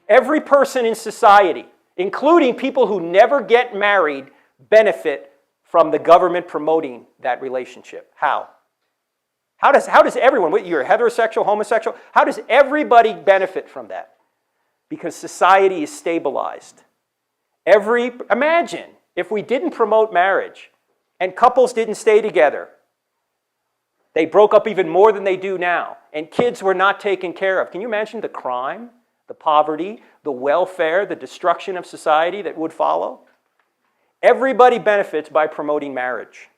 Every person in society, including people who never get married, benefit from the government promoting that relationship. How? How does everyone, you're heterosexual, homosexual, how does everybody benefit from that? Because society is stabilized. Imagine if we didn't promote marriage and couples didn't stay together. They broke up even more than they do now, and kids were not taken care of. Can you imagine the crime, the poverty, the welfare, the destruction of society that would follow? Everybody benefits by promoting marriage.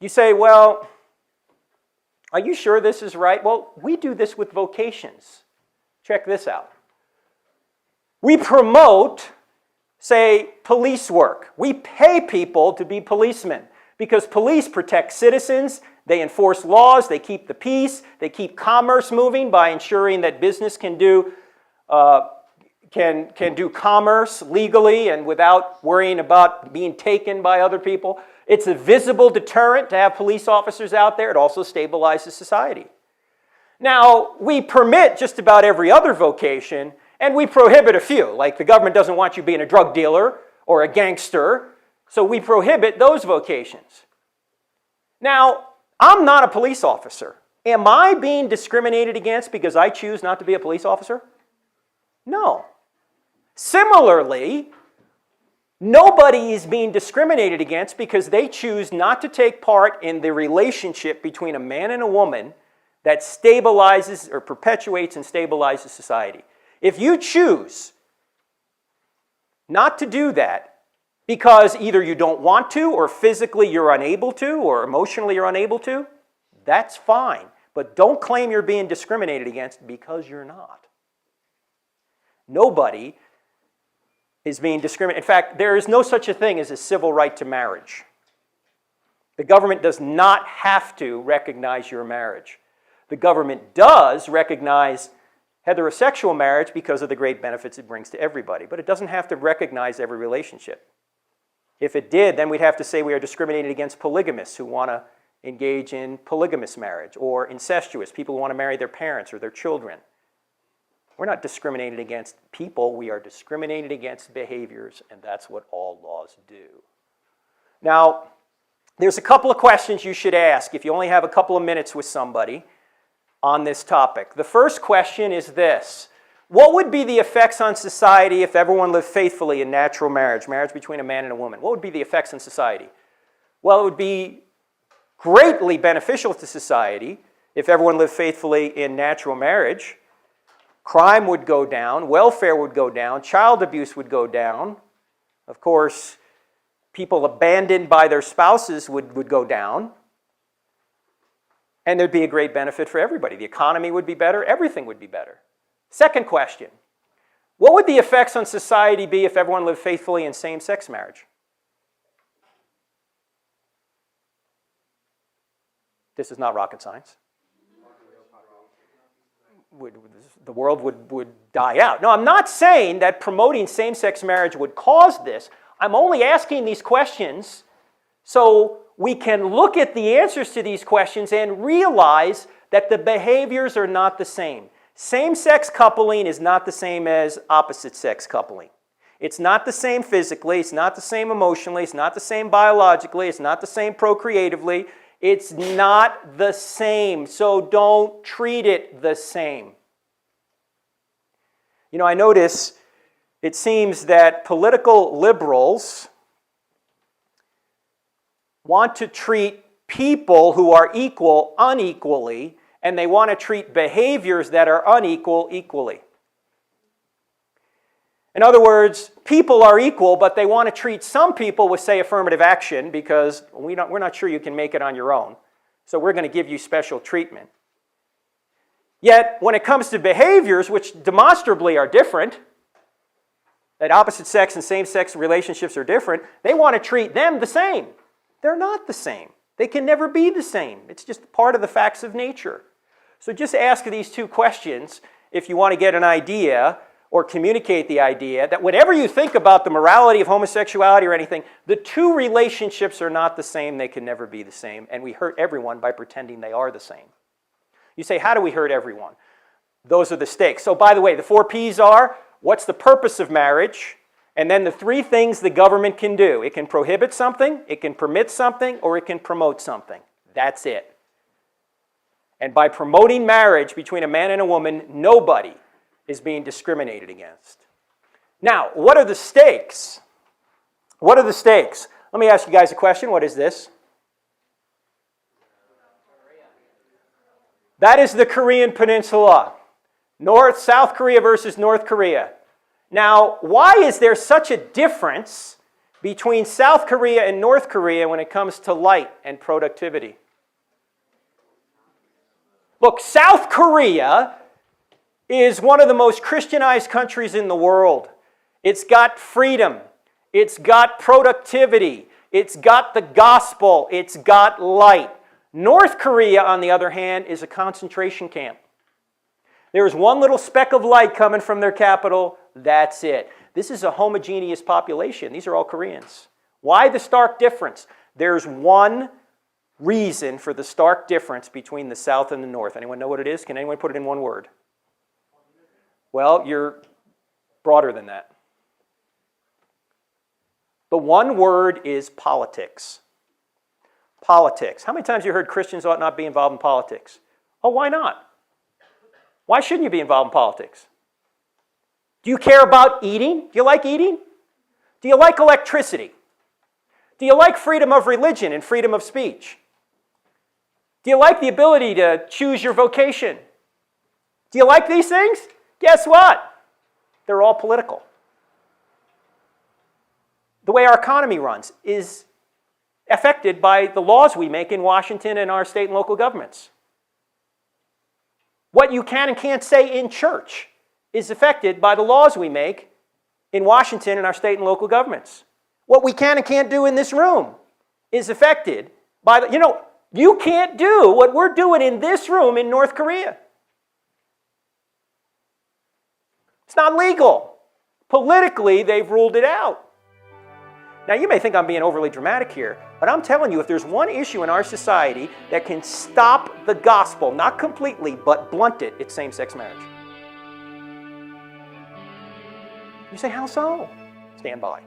You say, well, are you sure this is right? Well, we do this with vocations. Check this out. We promote, say, police work. We pay people to be policemen because police protect citizens, they enforce laws, they keep the peace, they keep commerce moving by ensuring that business can do commerce legally and without worrying about being taken by other people. It's a visible deterrent to have police officers out there. It also stabilizes society. Now, we permit just about every other vocation, and we prohibit a few. Like the government doesn't want you being a drug dealer or a gangster, so we prohibit those vocations. Now, I'm not a police officer. Am I being discriminated against because I choose not to be a police officer? No. Similarly, nobody is being discriminated against because they choose not to take part in the relationship between a man and a woman that stabilizes or perpetuates and stabilizes society. If you choose not to do that because either you don't want to or physically you're unable to or emotionally you're unable to, that's fine. But don't claim you're being discriminated against because you're not. Nobody is being discriminated. In fact, there is no such a thing as a civil right to marriage. The government does not have to recognize your marriage. The government does recognize heterosexual marriage because of the great benefits it brings to everybody, but it doesn't have to recognize every relationship. If it did, then we'd have to say we are discriminating against polygamists who want to engage in polygamous marriage, or incestuous, people who want to marry their parents or their children. We're not discriminating against people, we are discriminating against behaviors, and that's what all laws do. Now, there's a couple of questions you should ask if you only have a couple of minutes with somebody on this topic. The first question is this: what would be the effects on society if everyone lived faithfully in natural marriage, marriage between a man and a woman? What would be the effects on society? Well, it would be greatly beneficial to society if everyone lived faithfully in natural marriage. Crime would go down, welfare would go down, child abuse would go down. Of course, people abandoned by their spouses would go down. And there'd be a great benefit for everybody. The economy would be better, everything would be better. Second question: what would the effects on society be if everyone lived faithfully in same-sex marriage? This is not rocket science. The world would die out. No, I'm not saying that promoting same-sex marriage would cause this. I'm only asking these questions so we can look at the answers to these questions and realize that the behaviors are not the same. Same-sex coupling is not the same as opposite-sex coupling. It's not the same physically, it's not the same emotionally, it's not the same biologically, it's not the same procreatively. It's not the same, so don't treat it the same. You know, I notice it seems that political liberals want to treat people who are equal unequally, and they want to treat behaviors that are unequal equally. In other words, people are equal, but they want to treat some people with, say, affirmative action because we're not sure you can make it on your own, so we're going to give you special treatment. Yet, when it comes to behaviors which demonstrably are different, that opposite sex and same-sex relationships are different, they want to treat them the same. They're not the same. They can never be the same. It's just part of the facts of nature. So just ask these two questions if you want to get an idea or communicate the idea that whenever you think about the morality of homosexuality or anything, the two relationships are not the same, they can never be the same, and we hurt everyone by pretending they are the same. You say, how do we hurt everyone? Those are the stakes. So by the way, the 4 P's are, what's the purpose of marriage? And then the 3 things the government can do. It can prohibit something, it can permit something, or it can promote something. That's it. And by promoting marriage between a man and a woman, nobody is being discriminated against. Now, what are the stakes? What are the stakes? Let me ask you guys a question. What is this? That is the Korean Peninsula. South Korea versus North Korea. Now, why is there such a difference between South Korea and North Korea when it comes to light and productivity? Look, South Korea is one of the most Christianized countries in the world. It's got freedom. It's got productivity. It's got the gospel. It's got light. North Korea, on the other hand, is a concentration camp. There's one little speck of light coming from their capital. That's it. This is a homogeneous population. These are all Koreans. Why the stark difference? There's one reason for the stark difference between the South and the North. Anyone know what it is? Can anyone put it in one word? Well, you're broader than that. The one word is politics. Politics. How many times have you heard Christians ought not be involved in politics? Oh, why not? Why shouldn't you be involved in politics? Do you care about eating? Do you like eating? Do you like electricity? Do you like freedom of religion and freedom of speech? Do you like the ability to choose your vocation? Do you like these things? Guess what? They're all political. The way our economy runs is affected by the laws we make in Washington and our state and local governments. What you can and can't say in church is affected by the laws we make in Washington and our state and local governments. What we can and can't do in this room is affected by the, you can't do what we're doing in this room in North Korea. It's not legal. Politically, they've ruled it out. Now, you may think I'm being overly dramatic here, but I'm telling you, if there's one issue in our society that can stop the gospel, not completely, but blunt it, it's same-sex marriage. You say, how so? Stand by.